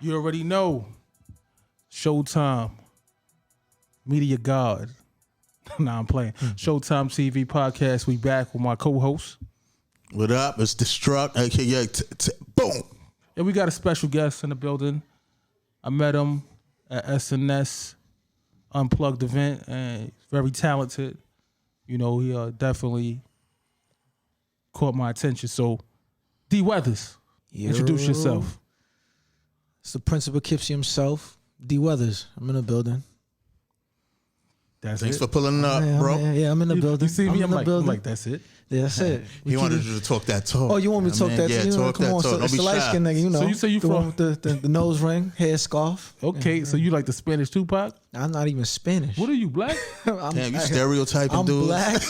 You already know. Showtime. Media God. Nah, I'm playing. Sho-Timetv podcast. We back with my co-host. What up? It's Destruct, aka Boom. And we got a special guest in the building. I met him at SNS Unplugged event, and he's very talented. You know, he definitely caught my attention. So, D Weathers, introduce yourself. It's the Principal Kipsy himself, D Weathers. I'm in the building. Thanks for pulling up, bro. I'm in the building. You see me? I'm like, that's it. Yeah, that's it. He wanted you to talk that talk. Oh, you want me to talk that? Yeah, talk come that on, talk. Don't it's be the light shy. skin nigga, you know. So you say you the from one with the nose ring, hair scarf. Okay, so you like the Spanish Tupac? I'm not even Spanish. What are you, black? Damn, you stereotyping dudes. Black.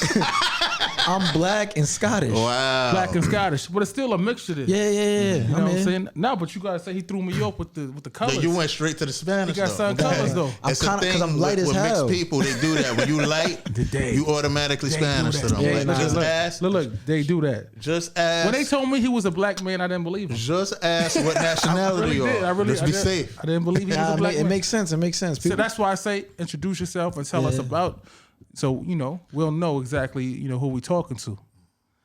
I'm black and Scottish. Wow. Black and Scottish, but it's still a mixture there. Yeah. You know what I'm saying? No, but you gotta say he threw me off with the colors. No, you went straight to the Spanish. He got some colors though. I'm It's a kinda- 'cause thing I'm light with as hell. mixed people, they do that. When you light, you automatically Spanish to them. Yeah, Like, nah, just ask. look, they do that. Just ask. When they told me he was a black man, I didn't believe him. Just ask what nationality you are. I Just be didn't- safe. I didn't believe he was Nah, a black man. it makes sense. It makes sense. So that's why I say introduce yourself and tell us about. So we'll know exactly who we talking to.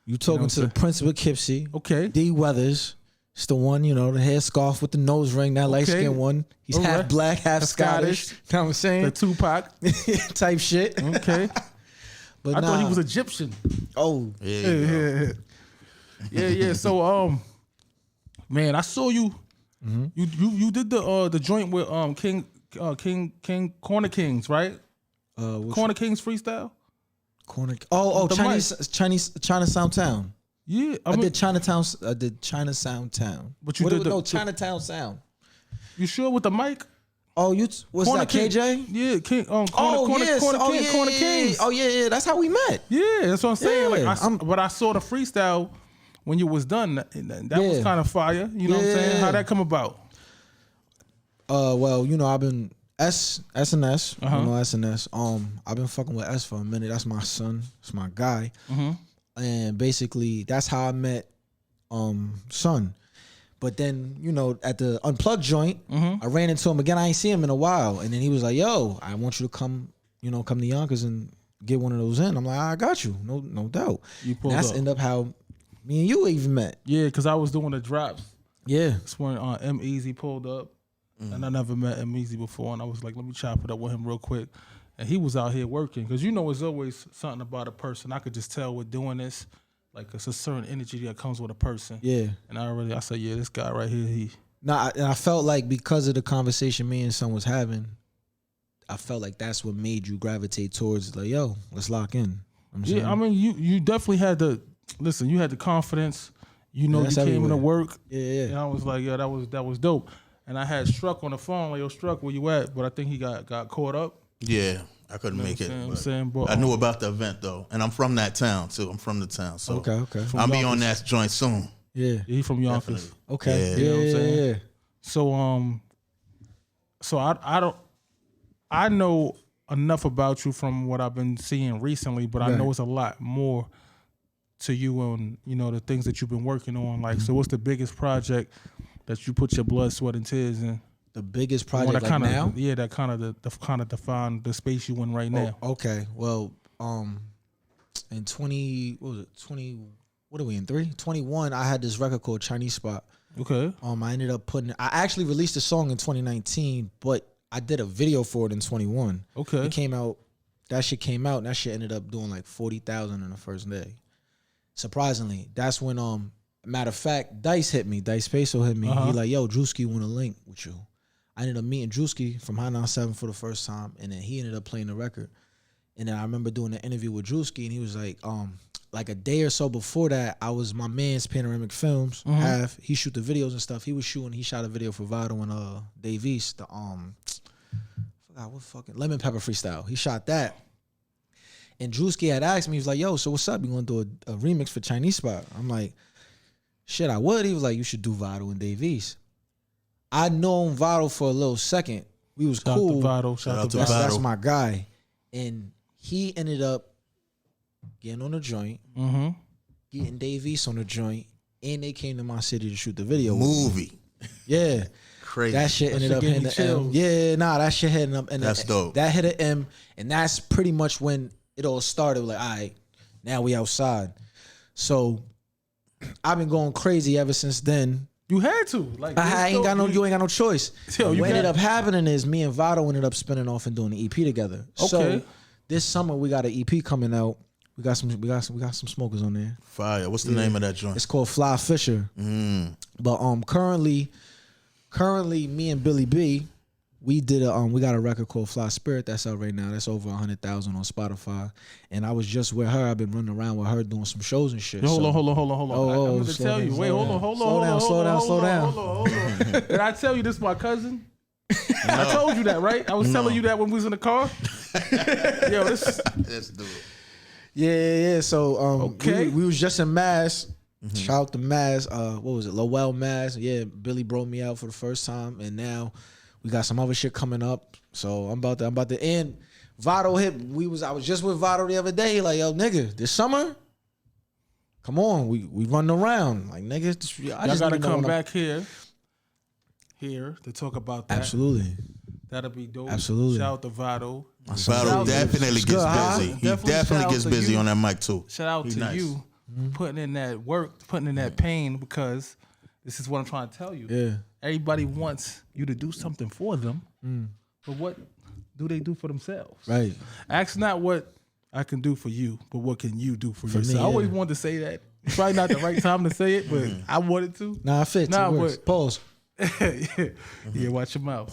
You talking to the Principal Kipsy. Okay. D Weathers. It's the one, the hair scarf with the nose ring, that light skinned one. He's All half right. black, half Scottish. You know what I'm saying? The Tupac. Type shit. Okay. But I thought he was Egyptian. Oh. Yeah. So man, I saw you. You did the joint with King Corner Kings, right? Corner Kings freestyle. Chinatown Town. Yeah, I did Chinatown. I did Chinatown Town. But you did Chinatown Sound. You sure with the mic? Oh, what's Corner that? KJ? Yeah, King. Corner Kings. Oh yeah. That's how we met. Yeah, that's what I'm saying. Yeah, But I saw the freestyle when you was done. That was kind of fire. You know what I'm saying? How'd that come about? Well, I've been SNS. SNS. I've been fucking with S for a minute. That's my son. That's my guy. And basically, that's how I met Son. But then, at the Unplugged joint, I ran into him again. I ain't seen him in a while. And then he was like, yo, I want you to come to Yonkers and get one of those in. I'm like, I got you. No doubt. That's end up how me and you even met. Yeah, because I was doing the drops. Yeah. That's when M-Easy pulled up. And I never met M-Easy before. And I was like, let me chop it up with him real quick. And he was out here working. Because it's always something about a person. I could just tell with doing this. Like, it's a certain energy that comes with a person. Yeah. And I said, yeah, this guy right here, I felt like because of the conversation me and Son was having, I felt like that's what made you gravitate towards, like, yo, let's lock in. I mean, you definitely had you had the confidence. You came into work. Yeah. And I was like, yeah, that was dope. And I had Struck on the phone, like, yo, Struck, where you at? But I think he got caught up. Yeah, I couldn't make it. But I knew about the event though, and I'm from that town too. I'm from the town, so okay. I'll be on that joint soon. Yeah, he from Yonkers. Definitely. Okay, Yeah. You know what I'm saying? So I know enough about you from what I've been seeing recently, but I know it's a lot more to you and the things that you've been working on. Like, so what's the biggest project that you put your blood, sweat, and tears in? The biggest project now? Yeah, that kind of define the space you in right now. Okay. Well, in 20, what are we in, 21, I had this record called Chinese Spot. Okay. I ended up I actually released a song in 2019, but I did a video for it in 21. Okay. That shit came out, and that shit ended up doing like 40,000 in the first day. Surprisingly, that's when, matter of fact, Dice Peso hit me. He like, yo, Drewski want to link with you. I ended up meeting Drewski from High 97 for the first time, and then he ended up playing the record. And then I remember doing an interview with Drewski, and he was like a day or so before that, my man's Panoramic Films. He shoot the videos and stuff. He shot a video for Vital and Dave East, forgot what fucking Lemon Pepper Freestyle. He shot that. And Drewski had asked me, he was like, yo, so what's up? You gonna do a remix for Chinese Spot? I'm like, shit, I would. He was like, you should do Vital and Dave East. I known Vital for a little second. We was cool. Shout out to That's Vital. my guy. And he ended up getting on the joint, getting Dave East on the joint, and they came to my city to shoot the video. Movie. Yeah. crazy. That shit ended up hitting the M. Yeah, nah, that shit hitting up. And that's dope. That hit an M, and that's pretty much when it all started. Like, all right, now we outside. So I've been going crazy ever since then. You had to. Like, I ain't got no. You ain't got no choice. Yo, what ended up happening is me and Vado ended up spinning off and doing the EP together. Okay. So this summer we got an EP coming out. We got some smokers on there. Fire. What's the name of that joint? It's called Fly Fisher. But currently me and Billy B, we got a record called Fly Spirit that's out right now. That's over 100,000 on Spotify. And I was just with her. I've been running around with her doing some shows and shit. Hold on. I'm going to tell you. Wait, hold on. Slow down. Did I tell you this is my cousin? I told you that, right? I was telling you that when we was in the car. Yo, this. Let's do it. Yeah. So okay. we was just in Mass. Shout out to Mass. What was it? Lowell, Mass. Yeah, Billy brought me out for the first time, and now we got some other shit coming up. So I'm about to end. Vado hit. I was just with Vado the other day. Like, yo, nigga, this summer, come on, we running around. Like, nigga, y'all gotta come back here to talk about that. Absolutely. That'll be dope. Absolutely. Shout out to Vado. Vado definitely gets busy. He definitely gets busy on that mic too. Shout out to you putting in that work, putting in that pain, because this is what I'm trying to tell you. Yeah. Everybody wants you to do something for them, but what do they do for themselves? Right. Ask not what I can do for you, but what can you do for yourself? Me, I always wanted to say that. It's probably not the right time to say it, but I wanted to. Nah, it fits. It works. Pause. Yeah, watch your mouth.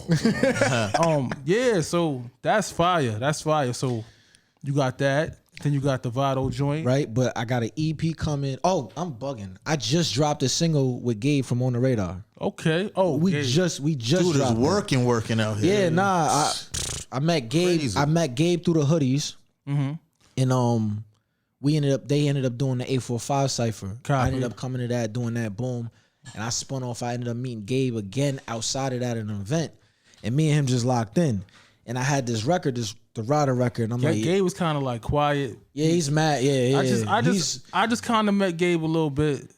Yeah, so that's fire. So you got that. Then you got the Vado joint. Right, but I got an EP coming. Oh, I'm bugging. I just dropped a single with Gabe from On the Radar. Okay. Oh, we Gabe. just Dude is working out here. Yeah, nah. I met Gabe. Crazy. I met Gabe through the hoodies. And they ended up doing the 845 cipher. I ended up coming to that, doing that, boom. And I spun off. I ended up meeting Gabe again outside of that at an event. And me and him just locked in. And I had this record, the Rider record. And I'm like, Gabe was kind of like quiet. Yeah, he's mad. Yeah. I just kind of met Gabe a little bit.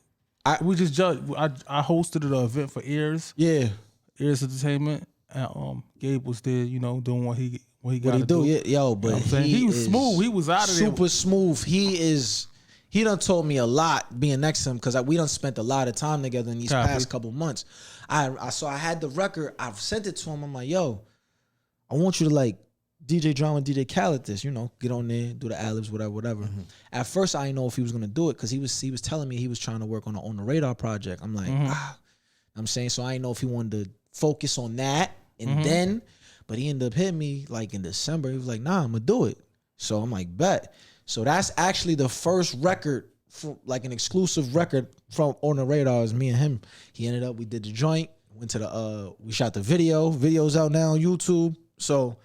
I hosted an event for Ears. Yeah. Ears Entertainment. And Gabe was there, doing what he got to do. Yeah, yo, but he was smooth. He was out of there. Super smooth. He done told me a lot being next to him, because we done spent a lot of time together in these past couple months. So I had the record. I've sent it to him. I'm like, yo, I want you to like DJ Drama, DJ Khaled this, get on there, do the ad-libs, whatever. At first, I didn't know if he was gonna do it, because he was telling me he was trying to work on the Radar project. I'm like, I'm saying, so I didn't know if he wanted to focus on that and then, but he ended up hitting me like in December. He was like, nah, I'm gonna do it. So I'm like, bet. So that's actually the first record, like an exclusive record from On the Radar, is me and him. We did the joint, went to we shot the video's out now on YouTube. So,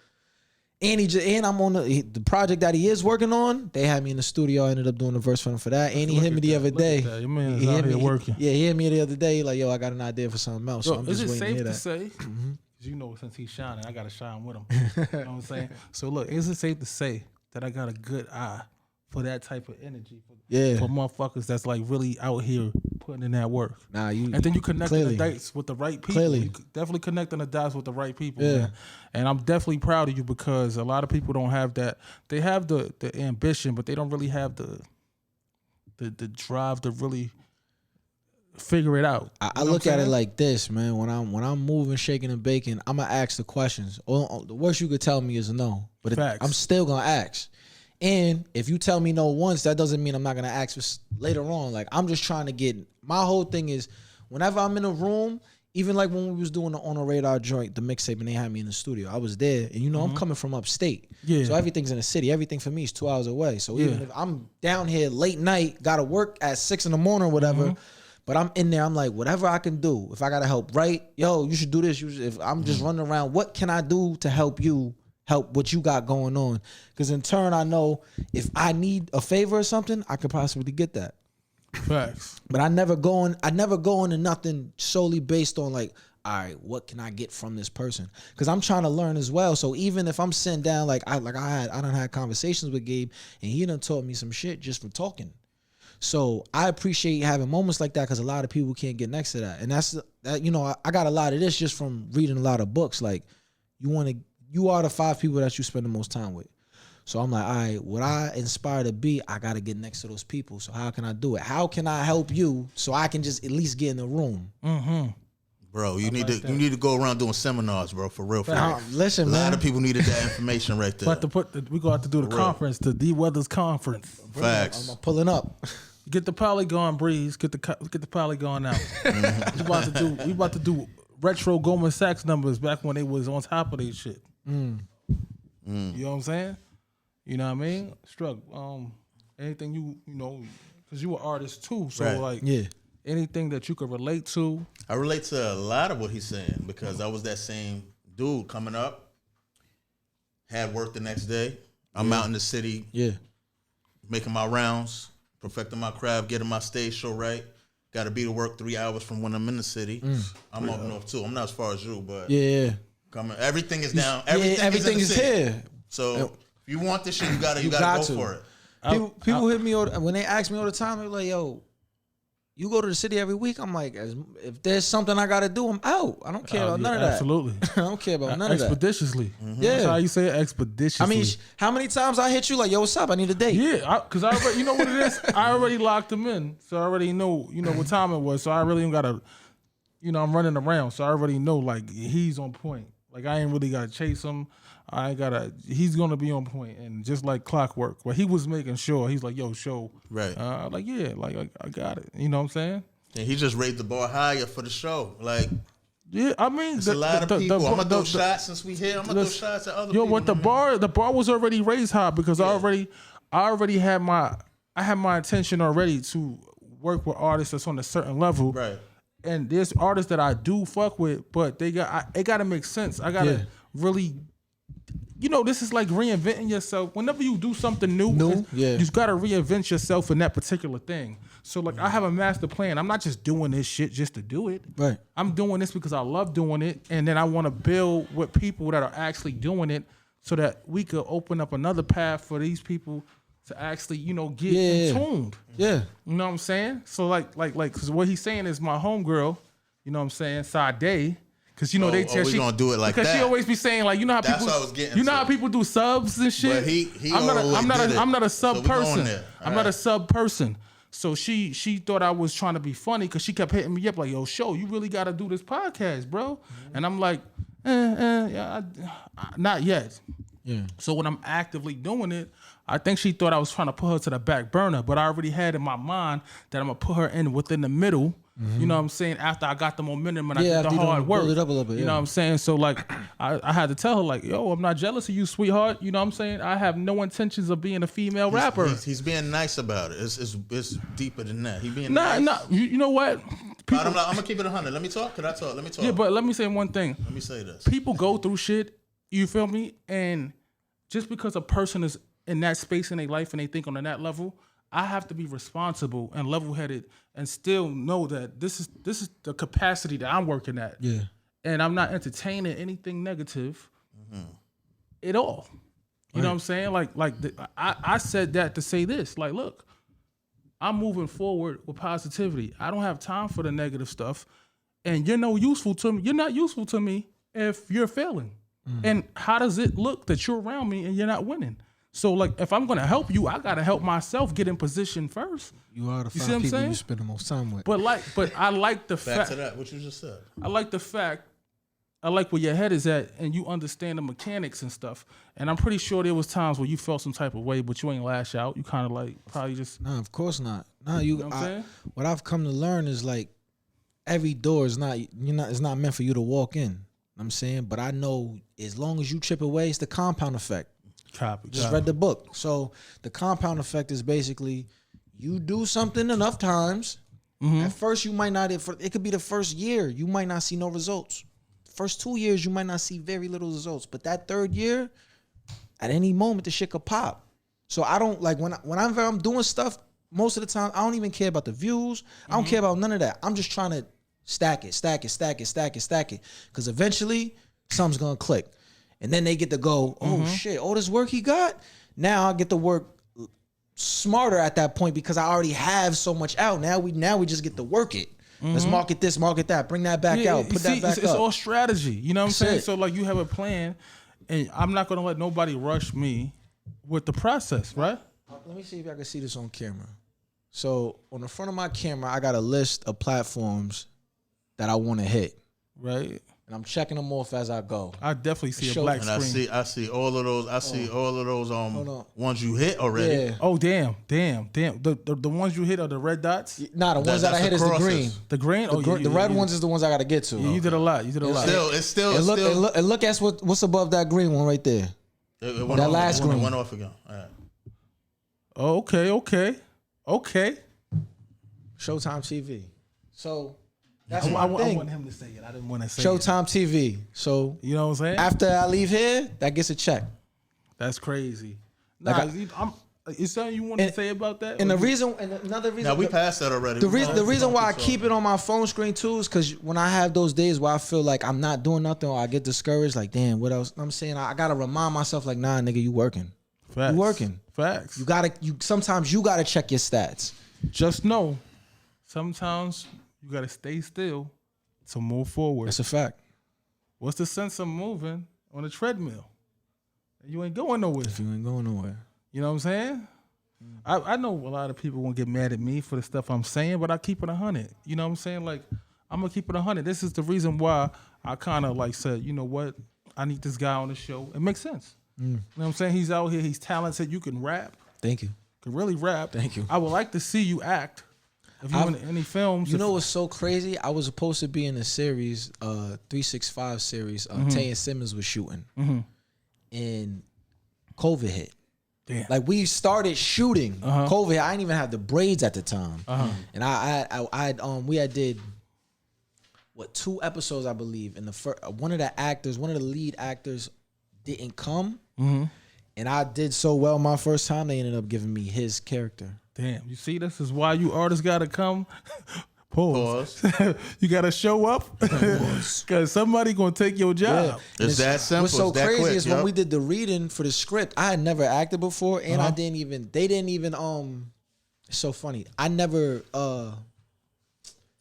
and I'm on the project that he is working on. They had me in the studio. I ended up doing the verse for him for that. And he hit me the other day. Your man is out here working. Yeah, he hit me the other day. Like, yo, I got an idea for something else. So I'm just waiting to hear that. Is it safe to say, since he's shining, I got to shine with him. You know what I'm saying? So look, is it safe to say that I got a good eye for that type of energy? For motherfuckers that's like really out here putting in that work. And then you connecting the dots with the right people. Clearly. You definitely connecting the dots with the right people. Yeah. Man. And I'm definitely proud of you, because a lot of people don't have that. They have the ambition, but they don't really have the drive to really figure it out. I look at it like this, man. When I'm moving, shaking, and baking, I'm gonna ask the questions. The worst you could tell me is no, but I'm still gonna ask. And if you tell me no once, that doesn't mean I'm not gonna ask for later on. Like, I'm just trying to get. My whole thing is, whenever I'm in a room, even like when we was doing the On the Radar joint, the mixtape, and they had me in the studio, I was there, and I'm coming from upstate, so everything's in the city. Everything for me is 2 hours away. So even if I'm down here late night, gotta work at 6 in the morning or whatever. But I'm in there, I'm like, whatever I can do. If I gotta help write, yo, you should do this. If I'm just running around, what can I do to help you? Help what you got going on, because in turn I know if I need a favor or something, I could possibly get that. Facts. But I never go into nothing solely based on like, all right, what can I get from this person? Because I'm trying to learn as well. So even if I'm sitting down, I done had conversations with Gabe, and he done taught me some shit just from talking. So I appreciate having moments like that because a lot of people can't get next to that. And that's that, you know, I got a lot of this just from reading a lot of books. Like you are the 5 people that you spend the most time with. So I'm like, all right, what I inspire to be, I got to get next to those people. So how can I do it? How can I help you so I can just at least get in the room? Mm-hmm. Bro, you need to go around doing seminars, bro, for real. Listen, a man. lot of people needed that information right there. We gonna have to do the conference, the D Weathers conference. Facts. I'm pulling up. Get the Polygon, Breeze. Get the Polygon out. We about to do retro Goldman Sachs numbers back when they was on top of their shit. You know what I'm saying? You know what I mean? Struck. Anything you know, because you an artist too. So Right. like, Yeah. anything that you could relate to. I relate to a lot of what he's saying because I was that same dude coming up. Had work the next day. I'm out in the city. Yeah. Making my rounds, perfecting my craft, getting my stage show right. Got to be to work 3 hours from when I'm in the city. I'm up north too. I'm not as far as you, but Yeah. coming. Everything is down. Everything is is here. So if you want this shit, you gotta got go to. for it. People hit me when they ask me all the time. They're like, "Yo, you go to the city every week?" I'm like, "If there's something I gotta do, I'm out. I don't care about none of that. Absolutely. I don't care about none of that. Expeditiously. Yeah. That's how you say it, expeditiously. I mean, how many times I hit you like, "Yo, what's up? I need a date." yeah, because I already, you know what it is? I already locked him in. So I already know, what time it was. So I really ain't got to, I'm running around. So I already know, like, he's on point. Like, I ain't really got to chase him. He's going to be on point. And just like clockwork, where he was making sure, he's like, yo, show. Right. Like, yeah, like, I got it. You know what I'm saying? And he just raised the bar higher for the show. Like, Yeah, I mean, it's a lot of people. I'm gonna throw shots since we here. I'm gonna throw shots at other people. What the bar was already raised high because I already had my intention already to work with artists that's on a certain level. Right. And there's artists that I do fuck with, but it gotta make sense. I gotta really, this is like reinventing yourself. Whenever you do something new, you just gotta reinvent yourself in that particular thing. So like, I have a master plan. I'm not just doing this shit just to do it. Right. I'm doing this because I love doing it, and then I want to build with people that are actually doing it, so that we could open up another path for these people to actually, get in tuned. Yeah. You know what I'm saying? So like, because what he's saying is my homegirl, you know what I'm saying, Sade. Because they tell we gonna do it like because that. she always be saying like, how That's people, what I was getting how to. people do subs and shit. But he I'm not a sub So we going person. there. I'm not a sub person. So she thought I was trying to be funny because she kept hitting me up like, yo, Sho, you really got to do this podcast, bro. And I'm like, not yet. Yeah. So when I'm actively doing it, I think she thought I was trying to put her to the back burner, but I already had in my mind that I'm going to put her in within the middle. You know what I'm saying? After I got the momentum and I did the hard work. Build it up a little bit, you know what I'm saying? So like, I had to tell her like, yo, I'm not jealous of you, sweetheart. You know what I'm saying? I have no intentions of being a female rapper. He's being nice about it. It's deeper than that. He being Nah. You know what? I'm gonna keep it 100. Let me talk. Could I talk? Let me talk. Yeah, but let me say one thing. Let me say this. People go through shit. You feel me? And just because a person is in that space in their life and they think on that level, I have to be responsible and level-headed and still know that this is the capacity that I'm working at. Yeah. And I'm not entertaining anything negative at all. You know what I'm saying? I said that to say this. Like, look, I'm moving forward with positivity. I don't have time for the negative stuff. And you're not useful to me if you're failing. And how does it look that you're around me and you're not winning? So, like, if I'm going to help you, I got to help myself get in position first. You are the see 5 what I'm people saying? you spend the most time with. But I like the Back fact. to that, what you just said. I like the fact. I like where your head is at, and you understand the mechanics and stuff. And I'm pretty sure there was times where you felt some type of way, but you ain't lash out. You kind of like probably just. No, of course not. No, You know what I'm saying? what I've come to learn is like every door is it's not meant for you to walk in. You know what I'm saying? But I know as long as you chip away, it's the compound effect. Just read the book. So the compound effect is basically you do something enough times. At first, you might not. It could be the first year you might not see no results. First 2 years, you might not see very little results. But that third year, at any moment, the shit could pop. So I don't like when I'm doing stuff. Most of the time, I don't even care about the views. I don't care about none of that. I'm just trying to stack it. Because eventually, something's gonna click. And then they get to go, oh shit, all this work he got. Now I get to work smarter at that point because I already have so much out. Now we just get to work it. Let's market this, market that, bring that back out, put that back up. It's all strategy. You know what I'm saying? it. So like you have a plan, and I'm not gonna let nobody rush me with the process, right? Let me see if I can see this on camera. So on the front of my camera, I got a list of platforms that I want to hit. Right. And I'm checking them off as I go. I definitely see Show- a black And screen. I see all of those. I see all of those on. ones you hit already. Yeah. Oh damn. The ones you hit are the red dots. Nah, the ones that I that's hit the is the crosses. green. The green. The red ones is the ones I got to get to. Yeah, you did a lot. You did a lot. It's still. And look at what's above that green one right there. It went that off, last it went- green. went off again. All right. Oh, okay. Showtime TV. So that's I my thing. want him to say it. I didn't want to say it. Showtime TV. So You know what I'm saying? after I leave here, that gets a check. That's crazy. Like Nah, is something you want to say about that? And Or the you- reason, and another reason, Now we passed that already. the reason why I keep it on my phone screen too is because when I have those days where I feel like I'm not doing nothing or I get discouraged, like damn, what else? I'm saying I gotta remind myself, like nah, nigga, you working. Facts. You working. Facts. Sometimes you gotta check your stats. Just know, sometimes you gotta stay still to move forward. That's a fact. What's the sense of moving on a treadmill? You ain't going nowhere. If you ain't going nowhere. You know what I'm saying? I know a lot of people won't get mad at me for the stuff I'm saying, but I keep it 100. You know what I'm saying? Like, I'm gonna keep it 100. This is the reason why I kind of like said, you know what? I need this guy on the show. It makes sense. You know what I'm saying? He's out here. He's talented. You can rap. Thank you. Can really rap. Thank you. I would like to see you act. If you in any films. You know what's so crazy? I was supposed to be in a series, 365 series. Tay and Simmons was shooting, and COVID hit. Damn. Like we started shooting, COVID. I didn't even have the braids at the time, and we had did what 2 episodes I believe, and one of the lead actors didn't come, and I did so well my first time. They ended up giving me his character. Damn, you see, this is why you artists gotta come. Pause. You gotta show up because somebody gonna take your job. Yeah. It's that simple. What's so It's that crazy quick, is when we did the reading for the script, I had never acted before, and they didn't even it's so funny. I never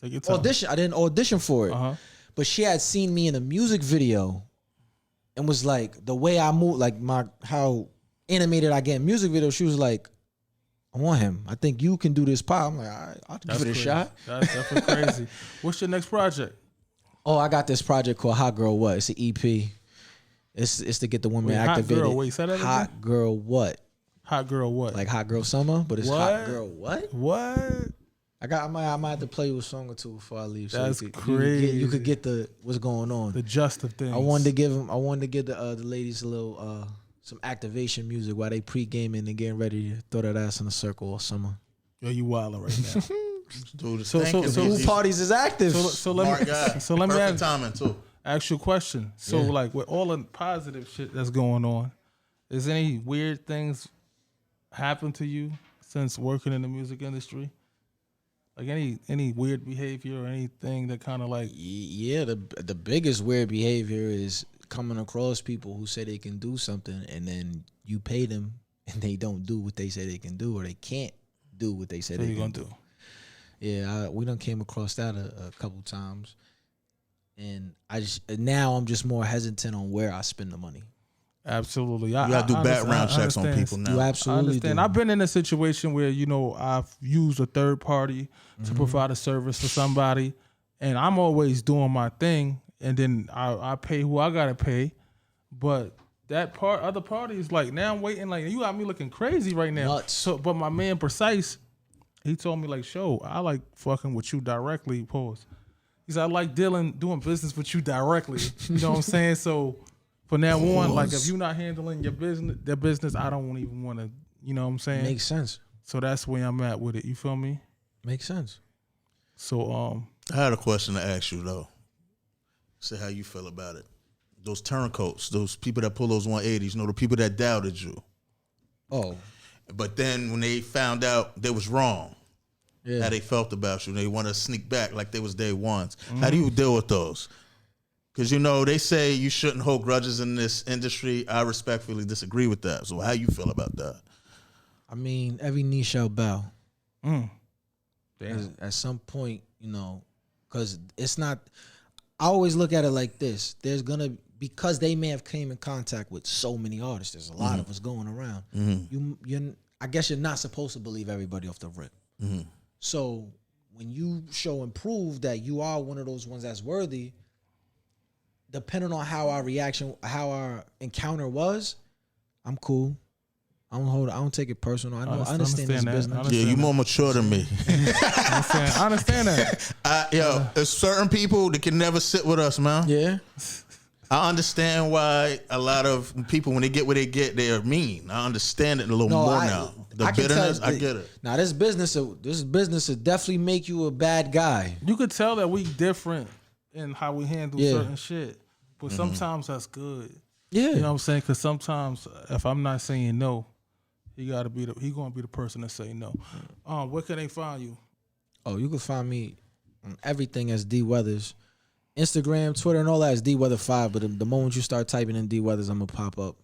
Take your time. audition. I didn't audition for it, but she had seen me in a music video, and was like the way I move, like how animated I get in music videos. She was like, I want him. I think you can do this pop. I'm like, all right, I'll give it a crazy. shot. That's definitely crazy. What's your next project? Oh, I got this project called Hot Girl What? It's an EP. It's to get the women Wait, Hot activated. Girl, wait, say that again? Hot Girl What? Hot Girl what? Like Hot Girl Summer, but it's What? Hot Girl What? What? I might have to play you a song or two before I leave. That's you crazy. could get the what's going on. The just of things. I wanted to give the ladies a little some activation music while they pre-gaming and getting ready to throw that ass in a circle all summer. Yo, you wildin' right now. Dude, So Who parties is active? So let me Perfect timing too. ask you a question. So like with all the positive shit that's going on, is any weird things happen to you since working in the music industry? Like any weird behavior or anything that kind of like Yeah, the biggest weird behavior is coming across people who say they can do something and then you pay them and they don't do what they say they can do or they can't do what they say what they you can gonna do. do? Yeah, we done came across that a couple times, and now I'm just more hesitant on where I spend the money. Absolutely. You gotta do background checks on people now. You I absolutely understand. do. I've been in a situation where, you know, I've used a third party to provide a service for somebody, and I'm always doing my thing, and then I pay who I gotta pay. But that other party is like, now I'm waiting, like, you got me looking crazy right now. Nuts. So, but my man Precise, he told me, like, I like fucking with you directly, pause. He said, I like doing business with you directly. You know what I'm saying? So from now on, like, if you're not handling their business, I don't even want to, you know what I'm saying? Makes sense. So that's where I'm at with it. You feel me? Makes sense. So I had a question to ask you though. Say how you feel about it. Those turncoats, those people that pull those 180s, you know, the people that doubted you. Oh, But then when they found out they was wrong, yeah. how they felt about you, they want to sneak back like they was day ones. How do you deal with those? Because, you know, they say you shouldn't hold grudges in this industry. I respectfully disagree with that. So how you feel about that? I mean, every knee shall bow. Damn. At some point, you know, because it's not. I always look at it like this. There's gonna, because they may have came in contact with so many artists. There's a lot of us going around. I guess you're not supposed to believe everybody off the rip. So when you show and prove that you are one of those ones that's worthy, depending on how our encounter was, I'm cool. I don't take it personal. I understand this business. Yeah, you more mature than me. I understand that. There's certain people that can never sit with us, man. Yeah. I understand why a lot of people, when they get what they get, they are mean. I understand it a little more now. The bitterness, I get it. Now this business will definitely make you a bad guy. You could tell that we different in how we handle certain shit, but sometimes that's good. Yeah, you know what I'm saying? Because sometimes if I'm not saying no, he gonna be the person to say no. Where can they find you? Oh, you can find me on everything as D Weathers. Instagram, Twitter, and all that is DWeather5. But the moment you start typing in D Weathers, I'm gonna pop up.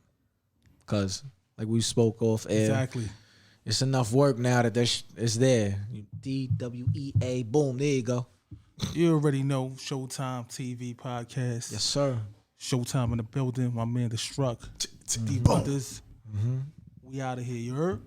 Cause like we spoke off air, exactly. It's enough work now that it's there. DWEA, boom, there you go. You already know Sho-Timetv podcast. Yes, sir. Showtime in the building. My man, the Struck. D Weathers. We out of here. You heard?